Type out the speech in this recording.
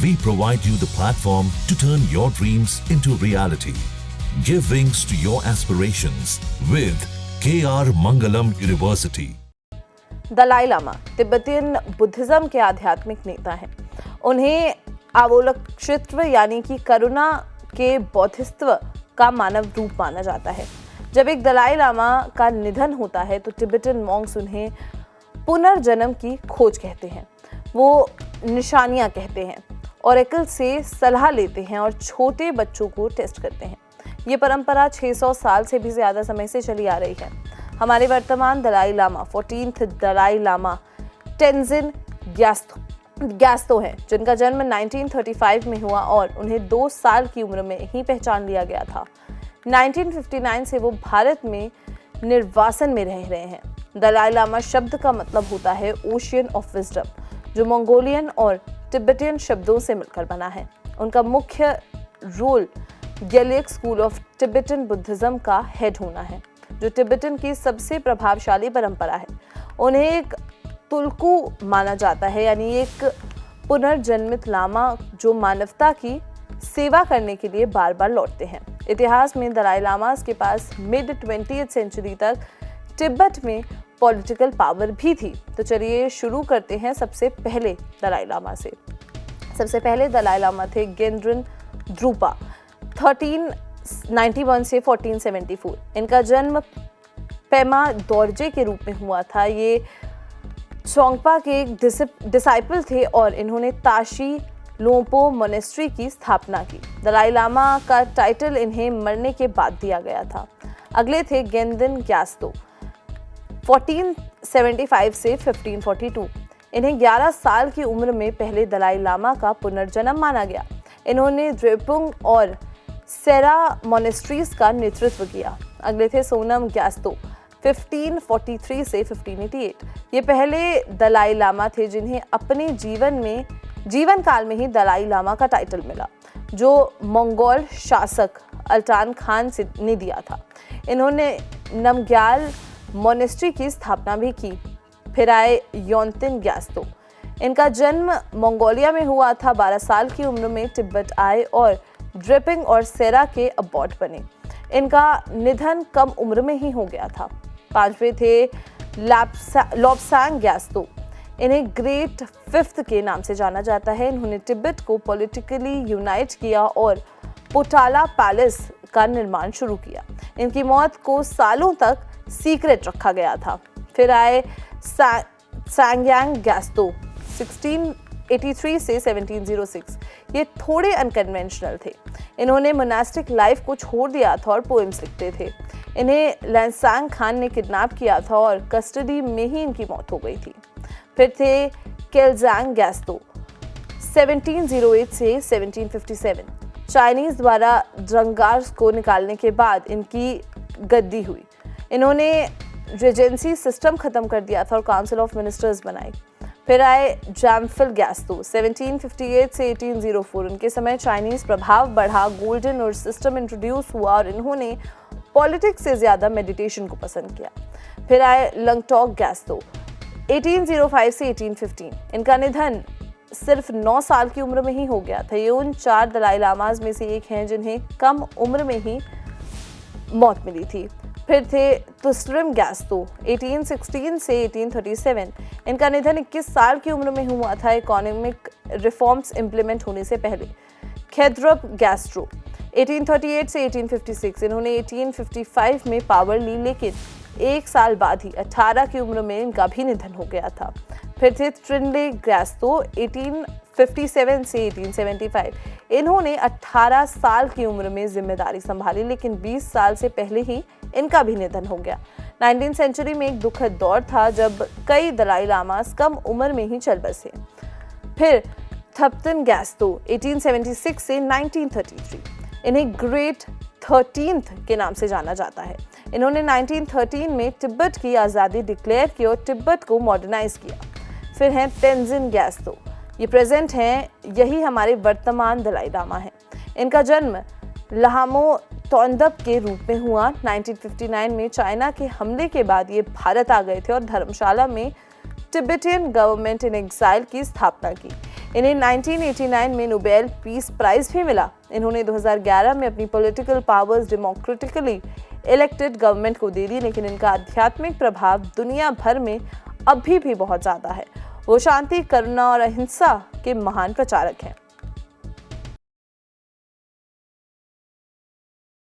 We provide you the platform to turn your dreams into reality. Give wings to your aspirations with KR Mangalam University. Dalai Lama Tibetan Buddhism के आध्यात्मिक नेता हैं। उन्हें अवलोकित्व यानी कि करुणा के बौद्धिस्त्व का मानव रूप माना जाता है। जब एक दलाई लामा का निधन होता है तो तिब्बतन मॉन्क्स उन्हें पुनर्जन्म की खोज कहते हैं। वो निशानियां कहते हैं, ऑरेकल से सलाह लेते हैं और छोटे बच्चों को टेस्ट करते हैं। ये परंपरा 600 साल से भी ज्यादा समय से चली आ रही है। हमारे वर्तमान दलाई लामा 14th दलाई लामा टेंजिन ग्यात्सो हैं, जिनका जन्म 1935 में हुआ और उन्हें 2 साल की उम्र में ही पहचान लिया गया था। 1959 से वो भारत में निर्वासन में रह रहे हैं। दलाई लामा शब्द का मतलब होता है ओशियन ऑफ विजडम, जो मंगोलियन और तिब्बतियन शब्दों से मिलकर बना है। उनका मुख्य role Gelug school of Tibetan Buddhism का हेड होना है, जो तिब्बतन की सबसे प्रभावशाली परंपरा है। उन्हें एक तुल्कू माना जाता है, यानी एक पुनर्जन्मित लामा जो मानवता की सेवा करने के लिए बार बार लौटते हैं। इतिहास में दलाई लामास के पास मिड 20th सेंचुरी तक तिब्बत में पॉलिटिकल पावर भी थी। तो चलिए शुरू करते हैं सबसे पहले दलाई लामा से। सबसे पहले दलाई लामा थे गेंद्रन द्रुपा 1391 से 1474। इनका जन्म पेमा दोरजे के रूप में हुआ था। ये चोंगपा के एक डिसाइपल थे और इन्होंने ताशी लोम्पो मोनेस्ट्री की स्थापना की। दलाई लामा का टाइटल इन्हें मरने के बाद दिया गया था। अगले थे गेंदन ग्यात्सो 1475 से 1542। इन्हें 11 साल की उम्र में पहले दलाई लामा का पुनर्जन्म माना गया। इन्होंने द्रेपुंग और सेरा मोनेस्ट्रीज का नेतृत्व किया। अगले थे सोनम ग्यात्सो 1543 से 1588। ये पहले दलाई लामा थे जिन्हें अपने जीवन काल में ही दलाई लामा का टाइटल मिला, जो मंगोल शासक अल्टान खान ने दिया था। इन्होंने नमग्याल मोनेस्ट्री की स्थापना भी की। फिर आए योंतिन ग्यात्सो। इनका जन्म मंगोलिया में हुआ था। 12 साल की उम्र में तिब्बत आए और ड्रेपिंग और सेरा के अबॉट बने। इनका निधन कम उम्र में ही हो गया था। 5वें थे लोब्सांग ग्यात्सो। इन्हें ग्रेट 5th के नाम से जाना जाता है। इन्होंने तिब्बत को पॉलिटिकली यूनाइट किया और पोटाला पैलेस का निर्माण शुरू किया। इनकी मौत को सालों तक सीक्रेट रखा गया था। फिर आए सांग्यांग ग्यात्सो 1683 से 1706। ये थोड़े अनकन्वेंशनल थे। इन्होंने मोनास्टिक लाइफ को छोड़ दिया था और पोएम्स लिखते थे। इन्हें लैंसांग खान ने किडनैप किया था और कस्टडी में ही इनकी मौत हो गई थी। फिर थे केलजांग ग्यात्सो 1708 से 1757। चाइनीज द्वारा जंगार्स को निकालने के बाद इनकी गद्दी हुई। इन्होंने रेजेंसी सिस्टम खत्म कर दिया था और काउंसिल ऑफ मिनिस्टर्स बनाई। फिर आए जैम्फिल ग्यात्सो 1758 से 1804। उनके समय चाइनीज प्रभाव बढ़ा, गोल्डन और सिस्टम इंट्रोड्यूस हुआ और इन्होंने पॉलिटिक्स से ज्यादा मेडिटेशन को पसंद किया। फिर आए लंगटॉक ग्यात्सो 1805 से 1815। इनका निधन सिर्फ 9 साल की उम्र में ही हो गया था। ये उन 4 दलाई लामाज में से एक हैं जिन्हें कम उम्र में ही मौत मिली थी। फिर थे तुस्ट्रिम ग्यात्सो 1816 से 1837। इनका निधन 21 साल की उम्र में हुआ था, इकोनॉमिक रिफॉर्म्स इंप्लीमेंट होने से पहले। खेद्रब ग्यात्सो 1838 से 1856। इन्होंने 1855 में पावर ली, लेकिन 1 साल बाद ही 18 की उम्र में इनका भी निधन हो गया था। फिर थे ट्रिनले ग्यात्सो 1857 से 1875। इन्होंने 18 साल की उम्र में जिम्मेदारी संभाली, लेकिन 20 साल से पहले ही इनका भी निधन हो गया। 19th सेंचुरी में एक दुखद दौर था जब कई दलाई लामास कम उम्र में ही चल बसे। फिर थप्तन ग्यात्सो 1876 से 1933। इन्हें ग्रेट 13th के नाम से जाना जाता है। इन्होंने 1913 में तिब्बत की आज़ादी डिक्लेयर की और तिब्बत को मॉडर्नाइज किया। फिर हैं तेंजिन ग्यात्सो। ये प्रेजेंट हैं, यही हमारे वर्तमान दलाई लामा हैं। इनका जन्म लहामो तोंदप के रूप में हुआ। 1959 में चाइना के हमले के बाद ये भारत आ गए थे और धर्मशाला में तिब्बतियन गवर्नमेंट इन एग्जाइल की स्थापना की। इन्हें 1989 में नोबेल पीस प्राइज भी मिला। इन्होंने 2011 में अपनी political powers democratically elected government को दे दी, लेकिन इनका आध्यात्मिक प्रभाव दुनिया भर में अभी भी बहुत ज़्यादा है। वो शांति, करुणा और अहिंसा के महान प्रचारक हैं।